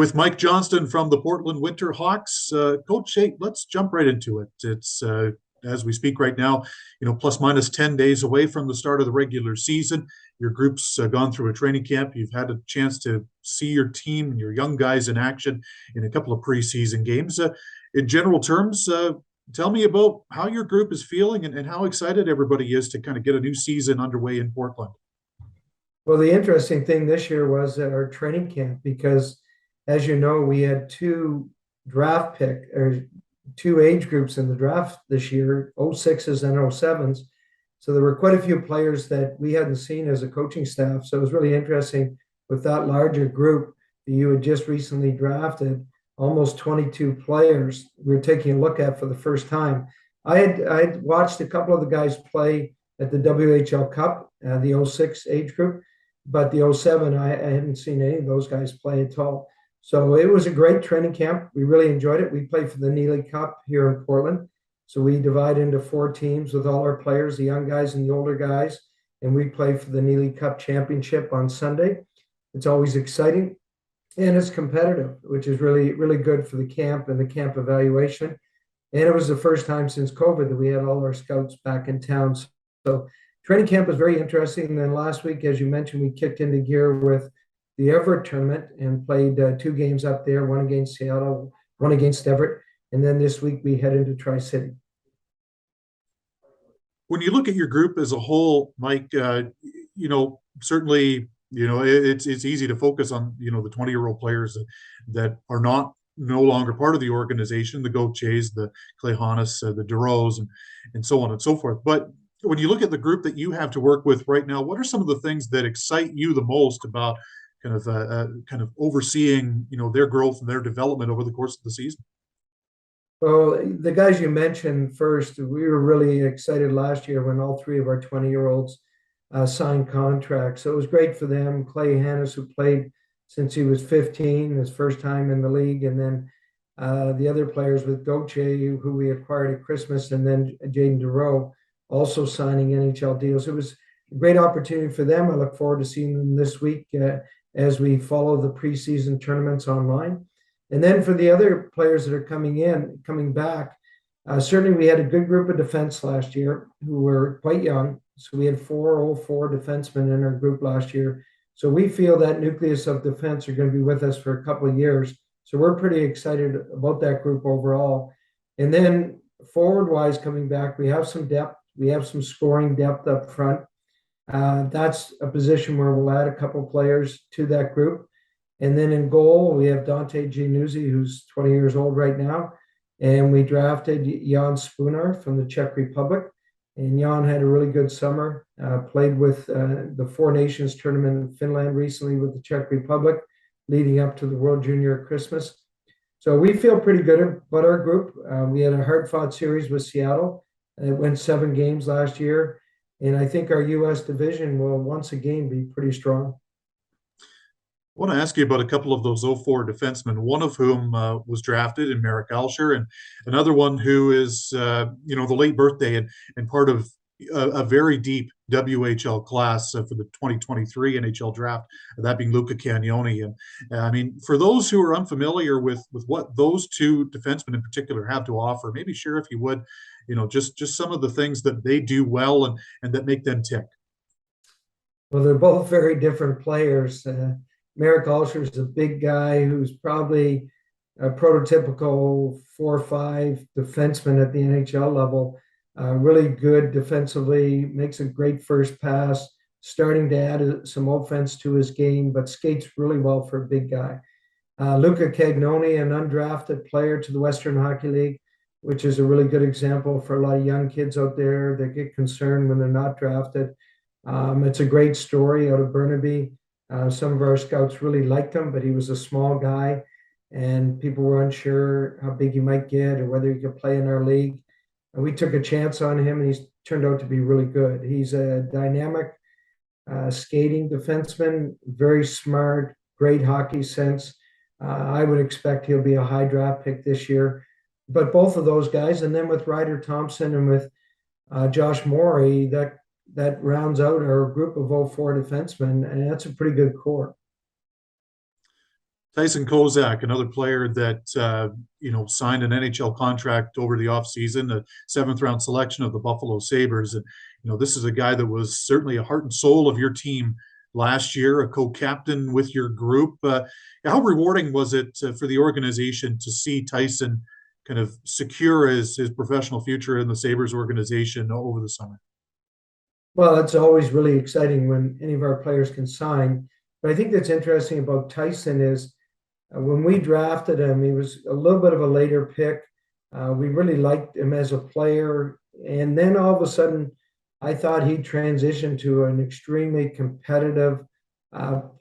with Mike Johnston from the Portland Winterhawks. Coach, hey, let's jump right into it. It's as we speak right now, plus minus 10 days away from the start of the regular season. Your group's gone through a training camp. You've had a chance to see your team and your young guys in action in a couple of preseason games. In general terms, tell me about how your group is feeling and how excited everybody is to kind of get a new season underway in Portland. Well, the interesting thing this year was at our training camp because, as you know, we had two age groups in the draft this year, 06s and 07s. So there were quite a few players that we hadn't seen as a coaching staff. So it was really interesting with that larger group that you had just recently drafted, almost 22 players we were taking a look at for the first time. I had watched a couple of the guys play at the WHL Cup, the 06 age group, but the 07, I hadn't seen any of those guys play at all. So it was a great training camp. We really enjoyed it. We played for the Neely Cup here in Portland. So we divide into 4 teams with all our players, the young guys and the older guys, and we play for the Neely Cup Championship on Sunday. It's always exciting and it's competitive, which is really, really good for the camp and the camp evaluation. And it was the first time since COVID that we had all our scouts back in town. So training camp was very interesting. And then last week, as you mentioned, we kicked into gear with the Everett tournament and played 2 games up there, one against Seattle, one against Everett. And then this week we head into Tri-City. When you look at your group as a whole, Mike, certainly, it's easy to focus on, the 20-year-old players that are no longer part of the organization, the Gauthiers, the Cléhanis, the Duros, and so on and so forth. But when you look at the group that you have to work with right now, what are some of the things that excite you the most about kind of overseeing, their growth and their development over the course of the season? Well, the guys you mentioned first, we were really excited last year when all 3 of our 20-year-olds signed contracts. So it was great for them. Cléhanis, who played since he was 15, his first time in the league, and then the other players with Gauthier, who we acquired at Christmas, and then Jaden Duro also signing NHL deals. It was a great opportunity for them. I look forward to seeing them this week as we follow the preseason tournaments online. And then for the other players that are coming back, certainly we had a good group of defense last year who were quite young. So we had 4 defensemen in our group last year. So we feel that nucleus of defense are going to be with us for a couple of years. So we're pretty excited about that group overall. And then forward-wise coming back, we have some depth. We have some scoring depth up front. That's a position where we'll add a couple players to that group. And then in goal, we have Dante Giannuzzi, who's 20 years old right now. And we drafted Jan Spunar from the Czech Republic. And Jan had a really good summer, played with the 4 Nations tournament in Finland recently with the Czech Republic, leading up to the World Junior at Christmas. So we feel pretty good about our group. We had a hard-fought series with Seattle. It went 7 games last year. And I think our U.S. division will once again be pretty strong. I want to ask you about a couple of those 04 defensemen, one of whom was drafted in Marek Alsher, and another one who is, the late birthday and part of a very deep WHL class for the 2023 NHL draft, that being Luca Cagnoni. And for those who are unfamiliar with what those 2 defensemen in particular have to offer, maybe share, if you would, just some of the things that they do well and that make them tick. Well, they're both very different players. Marek Alsher is a big guy who's probably a prototypical 4 or 5 defenseman at the NHL level. Really good defensively, makes a great first pass, starting to add some offense to his game, but skates really well for a big guy. Luca Cagnoni, an undrafted player to the Western Hockey League, which is a really good example for a lot of young kids out there that get concerned when they're not drafted. It's a great story out of Burnaby. Some of our scouts really liked him, but he was a small guy and people were unsure how big he might get or whether he could play in our league. And we took a chance on him and he's turned out to be really good. He's a dynamic skating defenseman, very smart, great hockey sense. I would expect he'll be a high draft pick this year. But both of those guys, and then with Ryder Thompson and with Josh Morey, that rounds out our group of 04 defensemen, and that's a pretty good core. Tyson Kozak, another player that signed an NHL contract over the offseason, a seventh round selection of the Buffalo Sabres. And this is a guy that was certainly a heart and soul of your team last year, a co-captain with your group. How rewarding was it for the organization to see Tyson kind of secure his professional future in the Sabres organization over the summer? Well, it's always really exciting when any of our players can sign. But I think that's interesting about Tyson is when we drafted him, he was a little bit of a later pick. We really liked him as a player. And then all of a sudden, I thought he transitioned to an extremely competitive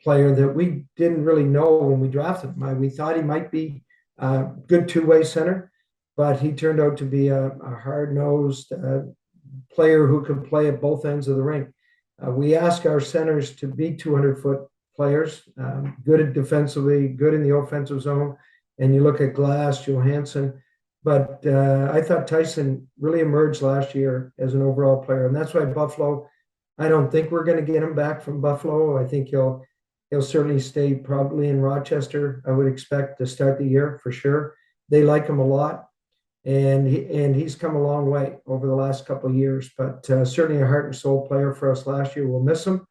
player that we didn't really know when we drafted him. We thought he might be a good two-way center, but he turned out to be a hard-nosed player who could play at both ends of the rink. We ask our centers to be 200-foot players, good at defensively, good in the offensive zone. And you look at Glass, Johansson. But I thought Tyson really emerged last year as an overall player. And that's why Buffalo, I don't think we're going to get him back from Buffalo. I think he'll certainly stay probably in Rochester, I would expect, to start the year for sure. They like him a lot. And he's come a long way over the last couple of years, but certainly a heart and soul player for us last year. We'll miss him,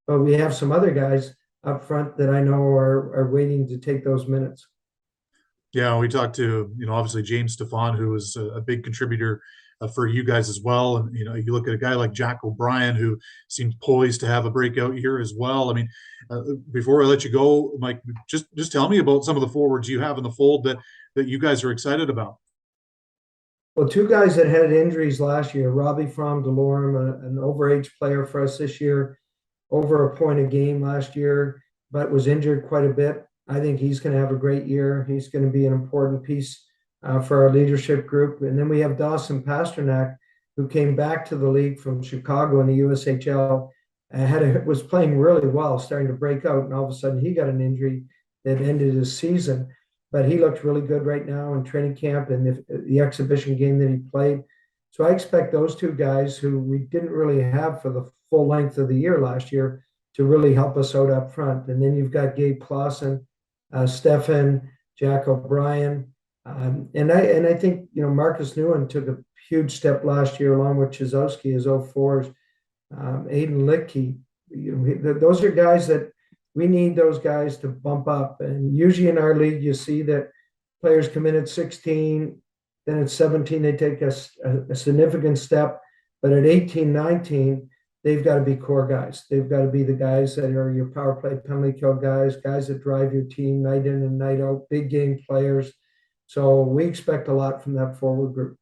but we have some other guys up front that I know are waiting to take those minutes. Yeah, we talked to, obviously James Stefan, who was a big contributor for you guys as well. And, you look at a guy like Jack O'Brien, who seems poised to have a breakout year as well. I mean, before I let you go, Mike, just tell me about some of the forwards you have in the fold that you guys are excited about. Well, two guys that had injuries last year, Robbie from Delorme, an overage player for us this year, over a point a game last year, but was injured quite a bit. I think he's going to have a great year. He's going to be an important piece for our leadership group. And then we have Dawson Pasternak, who came back to the league from Chicago in the USHL, was playing really well, starting to break out, and all of a sudden he got an injury that ended his season. But he looked really good right now in training camp and the exhibition game that he played. So I expect those two guys who we didn't really have for the full length of the year last year to really help us out up front. And then you've got Gabe Clausen, Stefan, Jack O'Brien. And I think, Marcus Newen took a huge step last year along with Chizowski as 04s, Aiden Littke. Those are guys that we need those guys to bump up. And usually in our league, you see that players come in at 16, then at 17, they take a significant step. But at 18, 19, they've got to be core guys. They've got to be the guys that are your power play, penalty kill guys that drive your team night in and night out, big game players. So we expect a lot from that forward group.